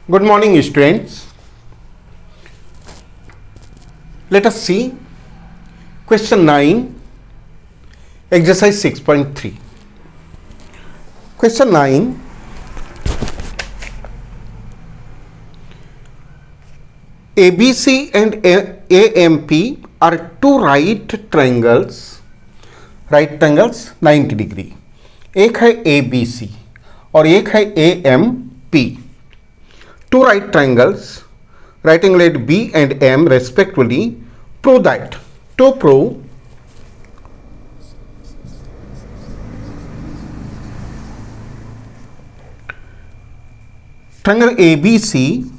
Good morning, students. Let us see question 9, exercise 6.3. Question 9. ABC and AMP are two right triangles 90 degree. एक है ABC और एक है AMP. Two right triangles, right angle at B and M respectively, prove that. To prove triangle ABC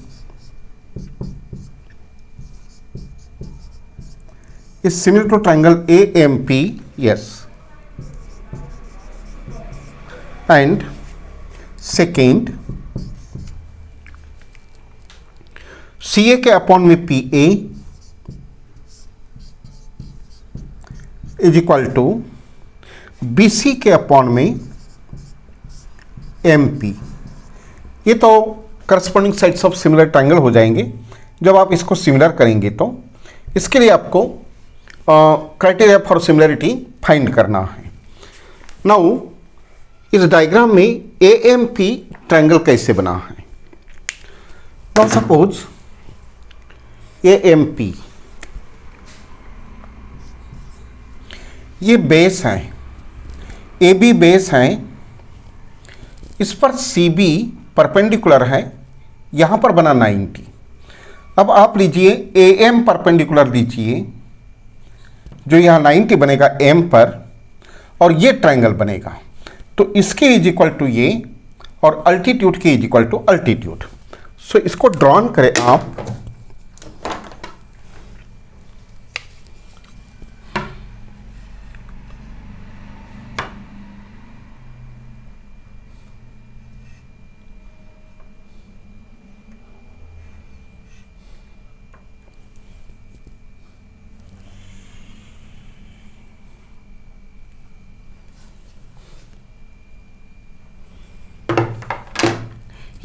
is similar to triangle AMP, yes. And second, CA के upon में PA is equal to BC के upon में MP. ये तो corresponding sides of similar triangle हो जाएंगे जब आप इसको सिमिलर करेंगे. तो इसके लिए आपको क्राइटेरिया फॉर सिमिलरिटी फाइंड करना है. नाउ इस डायग्राम में AMP ट्रायंगल कैसे बना है. नाउ सपोज AMP ये बेस है, AB बेस है, इस पर CB परपेंडिकुलर है, यहां पर बना 90. अब आप लीजिए AM परपेंडिकुलर लीजिए जो यहां 90 बनेगा M पर और ये ट्रायंगल बनेगा. तो इसके इज इक्वल टू ये और अल्टीट्यूड के इज इक्वल टू अल्टीट्यूड. सो इसको ड्रॉन करें आप.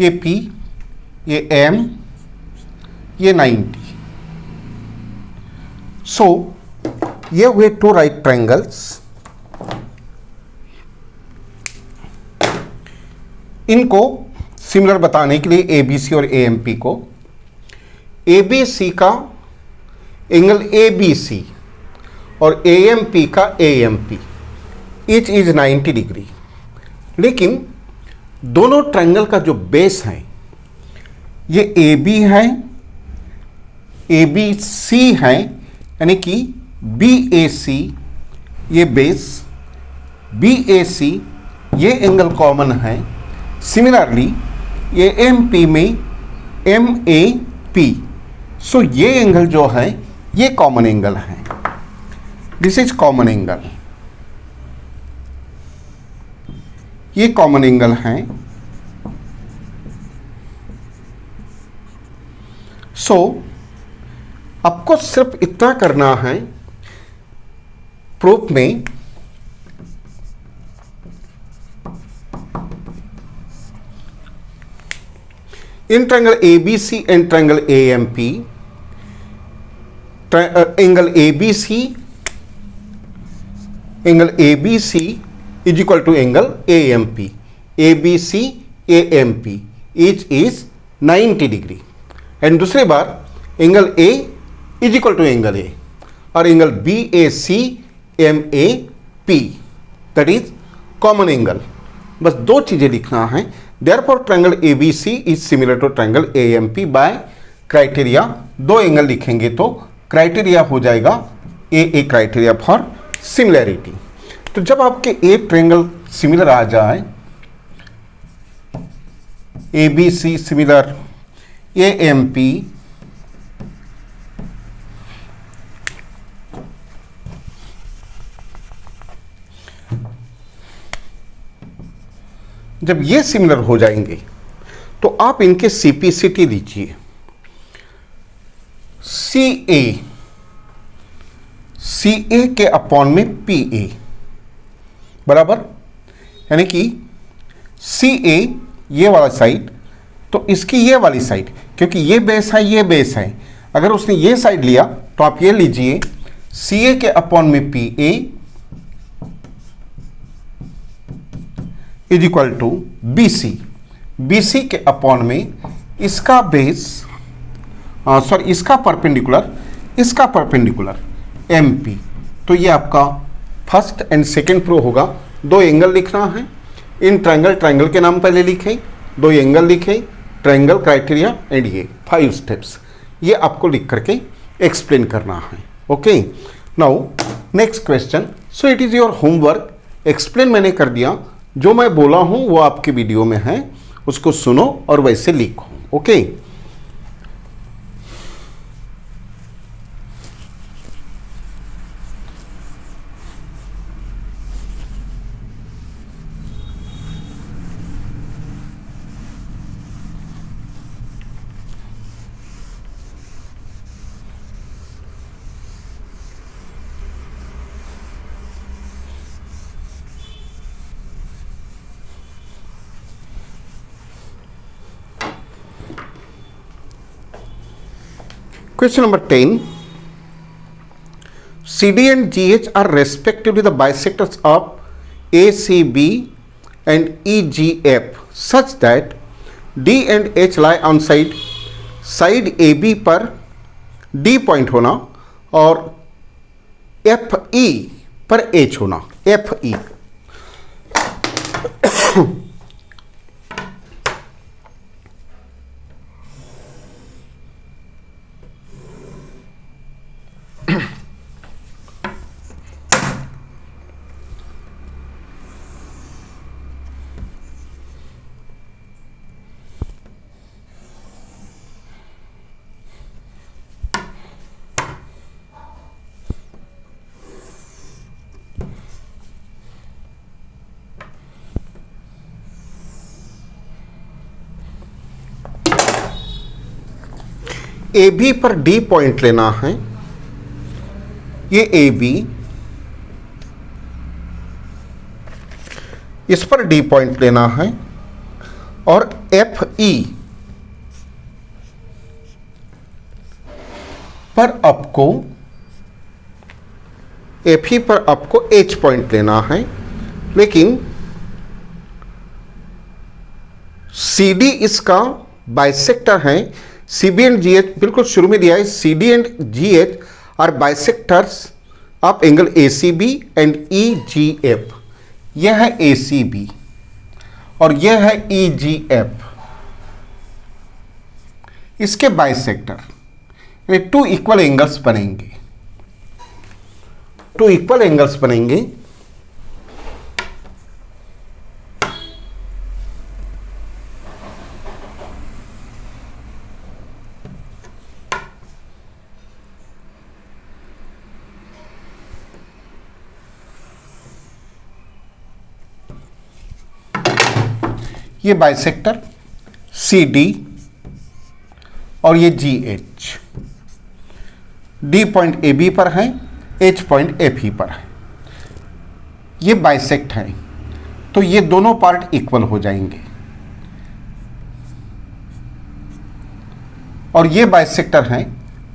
ये P, ये M, ये 90. सो ये हुए टू राइट ट्रायंगल्स. इनको सिमिलर बताने के लिए ABC और AMP को, ABC का एंगल ABC और AMP का AMP ईच इज 90 डिग्री. लेकिन दोनों ट्रायंगल का जो बेस है ये AB है, ABC है, यानी कि BAC ये बेस, BAC ये एंगल कॉमन है. सिमिलरली ये MP में MAP. सो ये एंगल जो है ये कॉमन एंगल है. This is common angle. ये कॉमन एंगल है. सो आपको सिर्फ इतना करना है प्रूफ में. In triangle ABC and triangle AMP, angle ABC is equal to angle AMP. ABC AMP each is 90 degree. And दूसरी बार angle A is equal to angle A और angle BAC MAP that is common angle. बस दो चीजें लिखना है. Therefore triangle ABC is similar to triangle AMP by criteria. दो angle लिखेंगे तो क्राइटेरिया हो जाएगा A क्राइटेरिया फॉर सिमिलैरिटी. तो जब आपके एक ट्रायंगल सिमिलर आ जाए, ABC सिमिलर AMP, जब ये सिमिलर हो जाएंगे तो आप इनके CPCT लीजिए. CA के अपॉन में PA बराबर, यानी कि CA ये वाला साइड तो इसकी ये वाली साइड, क्योंकि ये बेस है ये बेस है, अगर उसने ये साइड लिया तो आप ये लीजिए CA के अपॉन में PA is equal to BC के अपॉन में इसका बेस सॉरी इसका परपेंडिकुलर MP। तो ये आपका फर्स्ट एंड सेकेंड प्रूफ होगा। दो एंगल लिखना है, इन ट्रायंगल के नाम पहले लिखे, दो एंगल लिखे, ट्रायंगल क्राइटेरिया एंड ये 5 स्टेप्स, ये आपको लिख करके एक्सप्लेन करना है। Okay, now next question. So it is your homework. Explain मैंने कर दिया, जो मैं बोला हूँ वो आपके वीडियो में है, उसको सुनो और वैसे लिखो। Okay, question number 10. CD and GH are respectively the bisectors of ACB and EGF such that D and H lie on side AB पर D पॉइंट होना और FE पर H होना। FE AB पर D पॉइंट लेना है, ये AB, इस पर D पॉइंट लेना है और FE पर आपको H पॉइंट लेना है। लेकिन CD इसका बाइसेक्टर है, CB एंड GH बिल्कुल शुरू में दिया है, CD and GH are bisectors of angle ACB and EGF। यह है ACB और यह है EGF, इसके बाइसेक्टर यानी टू इक्वल एंगल्स बनेंगे। ये बाइसेक्टर CD और ये GH, D पॉइंट AB पर है, H पॉइंट FE पर है, ये बाइसेक्ट है, तो ये दोनों पार्ट इक्वल हो जाएंगे और ये बाइसेक्टर हैं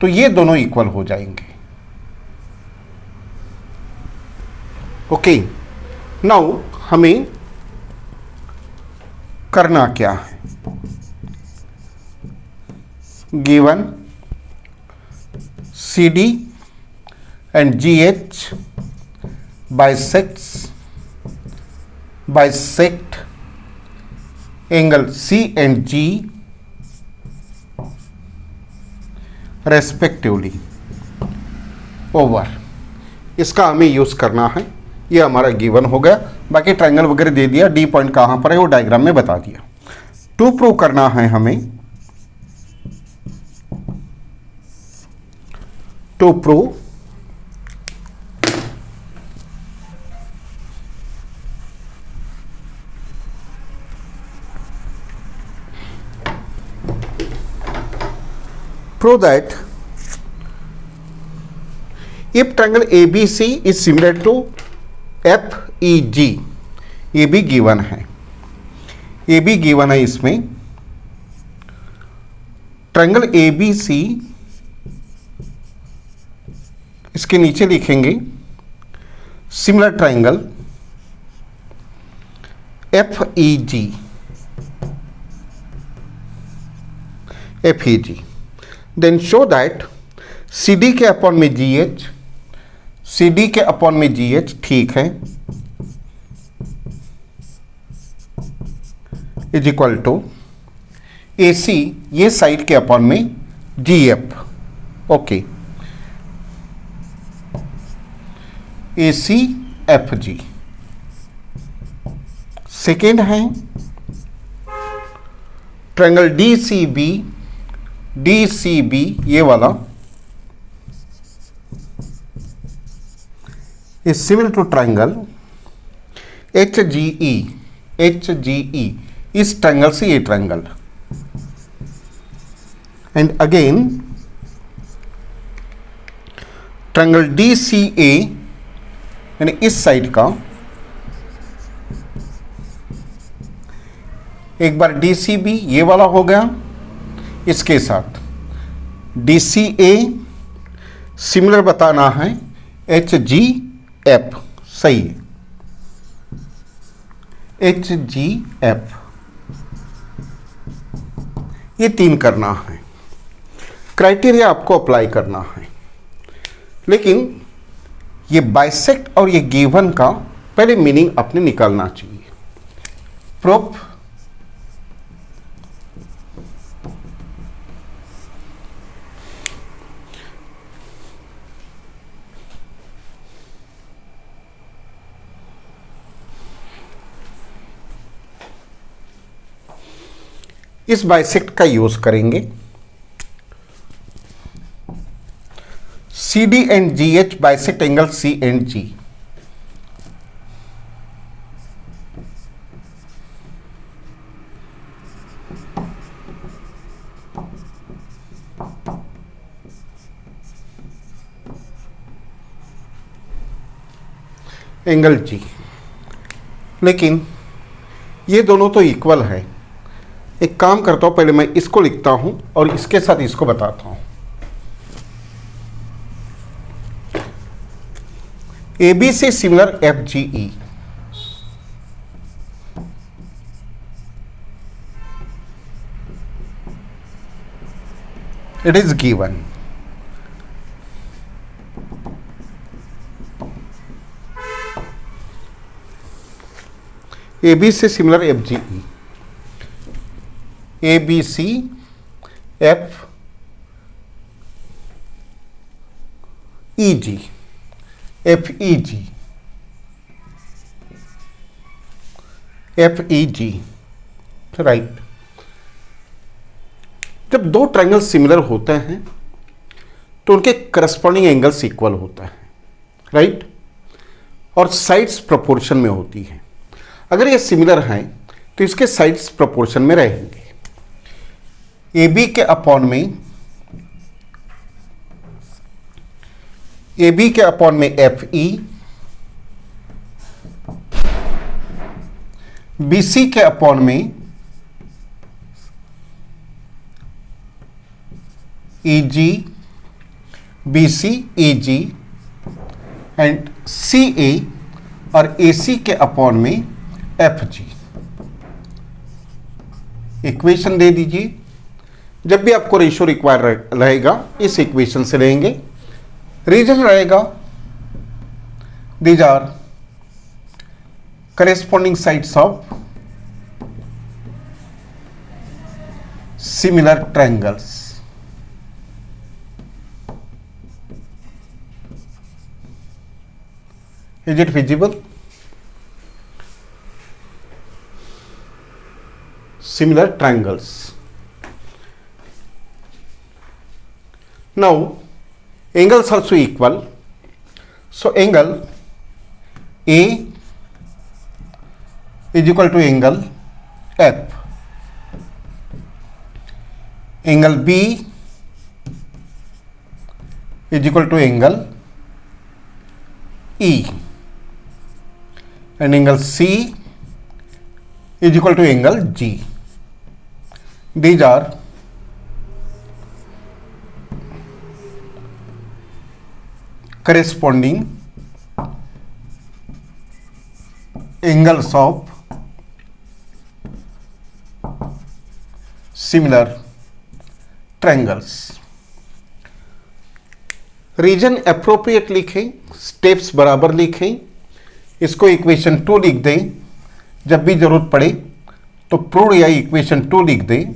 तो ये दोनों इक्वल हो जाएंगे। ओके, नाउ हमें करना क्या है, given CD and GH bisect angle C and G respectively over, इसका हमें यूज करना है। ये हमारा गिवन हो गया, बाकी ट्रायंगल वगैरह दे दिया, D पॉइंट कहाँ पर है वो डायग्राम में बता दिया। टू प्रूव करना है हमें, to prove that if triangle ABC is similar to FEG, AB given है, AB गिवन है इसमें, ट्रायंगल ए बी सी, इसके नीचे लिखेंगे similar triangle F E G, F E G, then show that C D के upon में G H, C D के upon में जी एच, ठीक है, is equal to A C, ये साइड के अपॉन में G F, okay, A C F G. Second है triangle D C B, D C B, ये वाला is similar to triangle H G E, H G E, इस triangle से ये triangle, and again triangle D C A, यानी इस side का, एक बार डी सी बी ये वाला हो गया, इसके साथ डी सी ए सिमिलर बताना है एच जी एफ, सही है, एच जी एफ, ये 3 करना है, क्राइटेरिया आपको अप्लाई करना है। लेकिन ये बाइसेक्ट और ये गिवन का पहले मीनिंग आपने निकालना चाहिए। प्रूफ, इस बाइसेक्ट का यूज करेंगे, C D and G H bisect angle C and G, angle G. लेकिन ये दोनों तो इक्वल है, एक काम करता हूं, पहले मैं इसको लिखता हूं और इसके साथ इसको बताता हूं। ए बी से similar F G E, it is given, A B से similar F G E, A B C F E G, F E G, F E G, right. जब दो ट्रायंगल सिमिलर होते हैं तो उनके करस्पॉन्डिंग एंगल्स इक्वल होता है, right, और साइड्स प्रोपोर्शन में होती है। अगर ये सिमिलर हैं तो इसके साइड्स प्रोपोर्शन में रहेंगे। ए बी के अपॉन में, ए बी के अपॉन में एफ ई, बी सी के अपॉन में ई जी, B C E ji, and सी ए और ए सी के अपॉन में एफ जी। इक्वेशन दे दीजिए, जब भी आपको रेशियो रिक्वायर रहेगा इस इक्वेशन से लेंगे। रीजन रहेगा these are corresponding sides of similar triangles. Is it visible? Similar triangles. Now, angles also equal. So, angle A is equal to angle F. Angle B is equal to angle E. And angle C is equal to angle G. These are corresponding angles of similar triangles. Reason appropriate लिखें, steps बराबर लिखें, इसको equation 2 लिख दें, जब भी जरूरत पड़े तो प्रूव या इक्वेशन 2 लिख दें।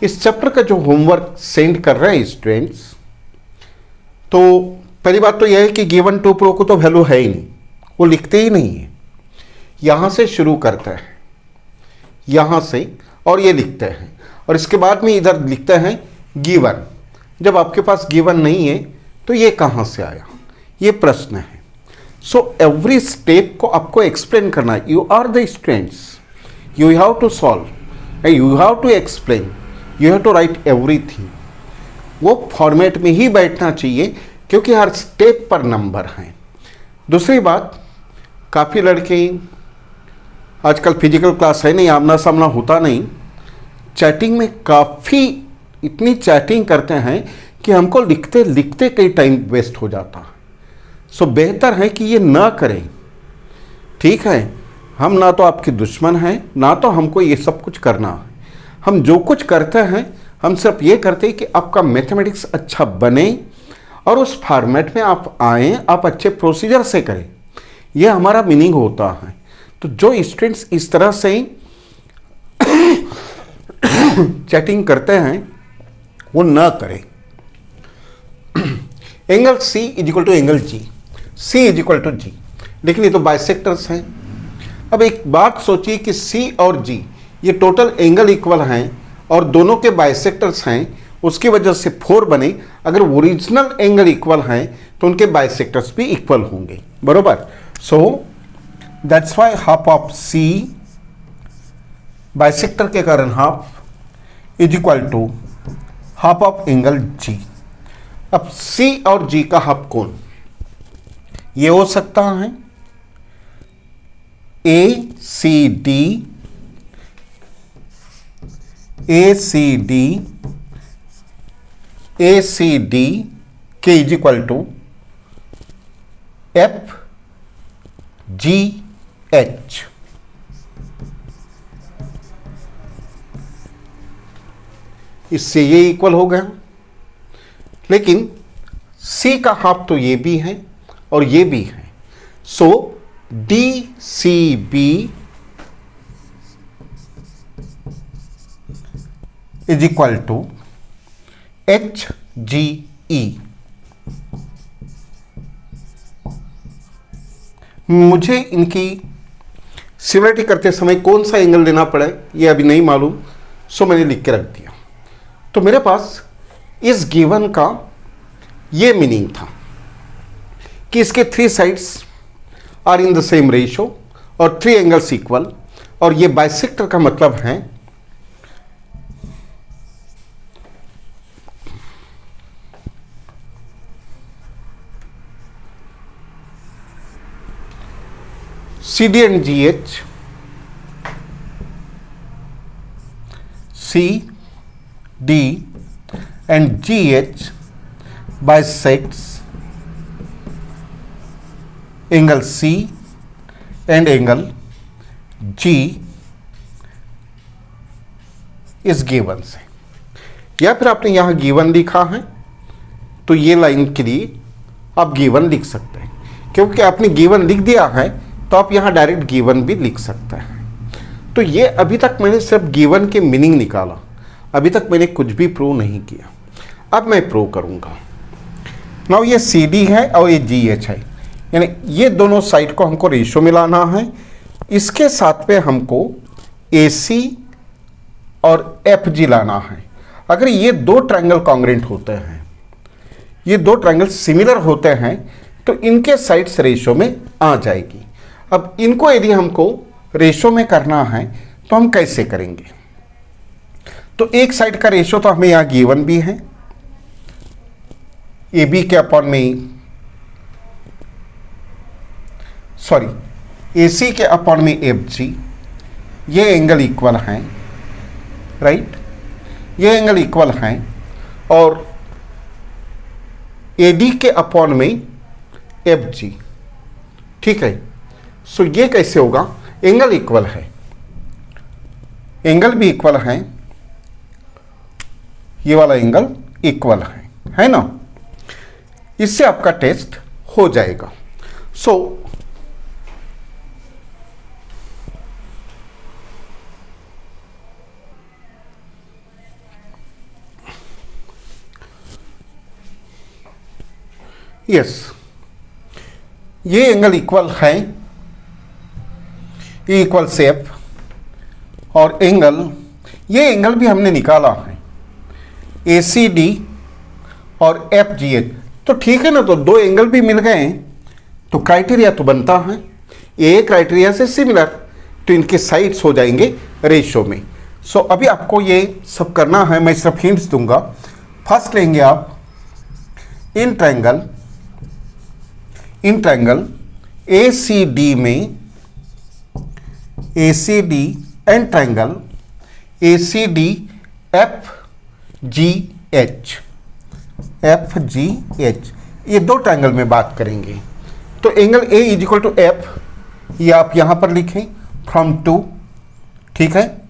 इस चैप्टर का जो होमवर्क सेंड कर रहे हैं स्टूडेंट्स, तो पहली बात तो यह है कि गिवन टू प्रो को तो वैल्यू है ही नहीं, वो लिखते ही नहीं है। यहां से शुरू करता है, यहां से, और ये लिखते हैं, और इसके बाद में इधर लिखते हैं गिवन। जब आपके पास गिवन नहीं है तो ये कहां से आया, ये प्रश्न है। सो एवरी स्टेप को आपको एक्सप्लेन करना है। You are the students, you have to solve, you have to explain, you have to write everything. वो फॉर्मेट में ही बैठना चाहिए, क्योंकि हर स्टेप पर नंबर हैं। दूसरी बात, काफ़ी लड़के आजकल फिजिकल क्लास है नहीं, आमना सामना होता नहीं, चैटिंग में काफ़ी इतनी चैटिंग करते हैं कि हमको लिखते लिखते कई टाइम वेस्ट हो जाता है। सो बेहतर है कि ये ना करें, ठीक है। हम ना तो आपके दुश्मन हैं, ना तो हमको ये सब कुछ करना है। हम जो कुछ करते हैं, हम सिर्फ ये करते हैं कि आपका मैथमेटिक्स अच्छा बने और उस फॉर्मेट में आप आएँ, आप अच्छे प्रोसीजर से करें, ये हमारा मीनिंग होता है। तो जो स्टूडेंट्स इस तरह से चैटिंग करते हैं वो ना करें। Angle C is equal to angle G, C is equal to G, लेकिन ये तो बाइसेक्टर्स हैं। अब एक बात सोचिए कि सी और जी ये टोटल एंगल इक्वल हैं और दोनों के बाइसेक्टर्स हैं, उसकी वजह से 4 बने। अगर ओरिजिनल एंगल इक्वल हैं तो उनके बाइसेक्टर्स भी इक्वल होंगे, बरोबर। So that's why half of C, bisector के कारण half is equal to half of angle G. अब सी और जी का हाफ कौन, ये हो सकता है A C D, A C D, A C D के is equal to F G H. इससे ये इक्वल हो गया, लेकिन C का हाफ तो ये भी है और ये भी है। So D C B is equal to H G E. मुझे इनकी सिमिलरिटी करते समय कौन सा एंगल लेना पड़े ये अभी नहीं मालूम, सो मैंने लिख के रख दिया। तो मेरे पास इस गिवन का ये मीनिंग था कि इसके 3 sides are in the same ratio और 3 एंगल्स इक्वल, और ये बाइसेक्टर का मतलब है C D and G H, C D and GH bisects angle C and angle G is given से, या फिर आपने यहाँ गिवन लिखा है तो ये लाइन के लिए आप गिवन लिख सकते हैं, क्योंकि आपने गिवन लिख दिया है तो आप यहाँ डायरेक्ट गिवन भी लिख सकते हैं। तो ये अभी तक मैंने सिर्फ गिवन के मीनिंग निकाला, अभी तक मैंने कुछ भी प्रूव नहीं किया। अब मैं प्रूव करूंगा। नाउ ये सी डी है और ये जी एच है, यानी ये दोनों साइड को हमको रेशो मिलाना है। इसके साथ में हमको ए सी और एफ जी लाना है। अगर ये 2 ट्रायंगल कॉन्ग्रेंट होते हैं, ये 2 ट्रायंगल सिमिलर होते हैं, तो इनके साइड्स रेशो में आ जाएगी। अब इनको यदि हमको रेशो में करना है तो हम कैसे करेंगे? तो एक साइड का रेशो तो हमें यहाँ गिवन भी है, ए बी के अपॉन में, सॉरी ए सी के अपॉन में एफ जी, ये एंगल इक्वल हैं, राइट, ये एंगल इक्वल हैं। और AD के अपॉन में FG, ठीक है। सो ये कैसे होगा, एंगल इक्वल है, एंगल भी इक्वल है, ये वाला एंगल इक्वल है ना। इससे आपका टेस्ट हो जाएगा। सो यस, ये एंगल इक्वल है, ये इक्वल शेप, और एंगल, ये एंगल भी हमने निकाला है ACD और FGH, तो ठीक है ना। तो दो एंगल भी मिल गए हैं, तो क्राइटेरिया तो बनता है, ये क्राइटेरिया से सिमिलर, तो इनके साइड्स हो जाएंगे रेशो में। सो अभी आपको ये सब करना है, मैं सिर्फ हिंट्स दूंगा। फर्स्ट लेंगे आप इन ट्रायंगल ACD में, ACD and triangle ACD FGH, ये दो ट्रायंगल में बात करेंगे। तो angle A is equal to F, ये आप यहां पर लिखें फ्रॉम 2, ठीक है।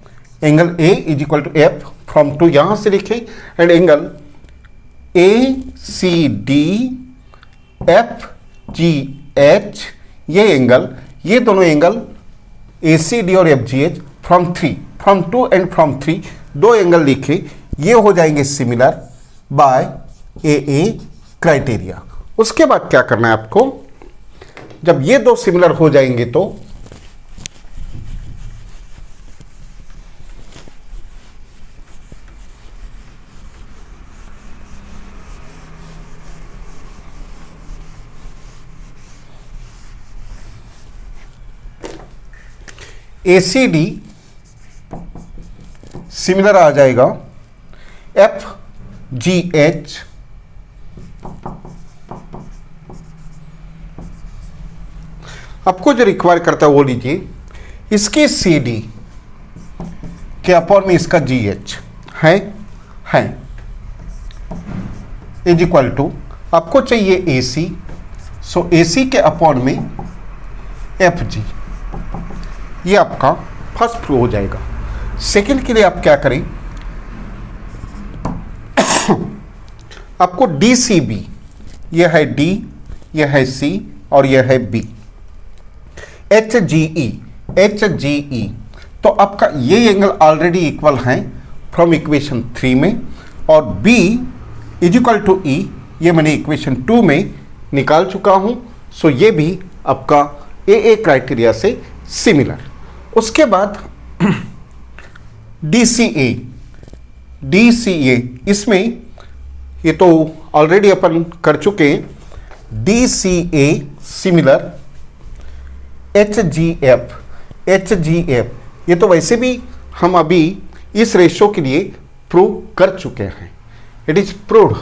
Angle A is equal to F from 2 यहां से लिखें, एंड एंगल ACD FGH, ये एंगल, ये दोनों एंगल ACD और FGH फ्रॉम 2 एंड फ्रॉम 3, दो एंगल लिखे, ये हो जाएंगे सिमिलर बाय AA क्राइटेरिया। उसके बाद क्या करना है आपको, जब ये दो सिमिलर हो जाएंगे तो ACD सिमिलर आ जाएगा FGH, आपको जो रिक्वायर करता है वो लीजिए, इसके CD के अपॉन में इसका GH है इज इक्वल टू, आपको चाहिए AC, सो AC के अपॉन में FG, ये आपका फर्स्ट प्रूव हो जाएगा। सेकंड के लिए आप क्या करें, आपको DCB, ये है D, ये है C और ये है B, HGE, तो आपका ये एंगल ऑलरेडी इक्वल है फ्रॉम इक्वेशन 3 में, और B is equal to E, ये मैंने इक्वेशन 2 में निकाल चुका हूं। सो ये भी आपका AA क्राइटेरिया से सिमिलर। उसके बाद DCA, इसमें ये तो ऑलरेडी अपन कर चुके हैं, DCA सिमिलर HGF, ये तो वैसे भी हम अभी इस रेशो के लिए प्रूव कर चुके हैं, इट इज प्रूव्ड।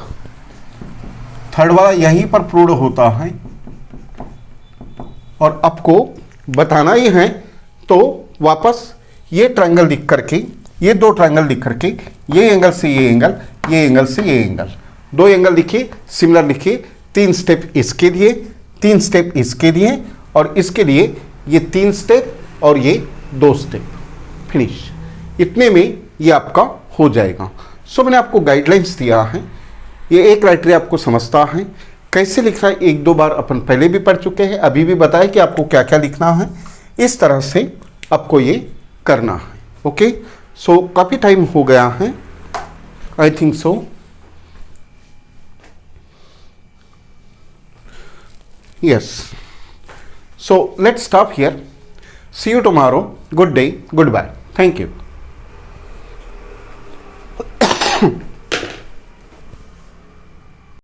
थर्ड वाला यहीं पर प्रूव्ड होता है, और आपको बताना ही है, तो वापस ये ट्रायंगल लिख करके, ये दो ट्रायंगल लिख करके, ये एंगल से ये एंगल, ये एंगल से ये एंगल, दो एंगल लिखिए, सिमिलर लिखिए, 3 स्टेप इसके लिए, 3 स्टेप इसके लिए, और इसके लिए ये 3 स्टेप और ये 2 स्टेप, फिनिश। इतने में ये आपका हो जाएगा। सो मैंने आपको गाइडलाइंस दिया है, ये एक क्राइटेरिया आपको समझता है, कैसे लिखना है 1-2 बार अपन पहले भी पढ़ चुके हैं, अभी भी बताया कि आपको क्या क्या लिखना है, इस तरह से आपको ये करना है। ओके, सो काफ़ी टाइम हो गया है, I think so. Yes, so let's stop here, see you tomorrow, good day, goodbye, thank you.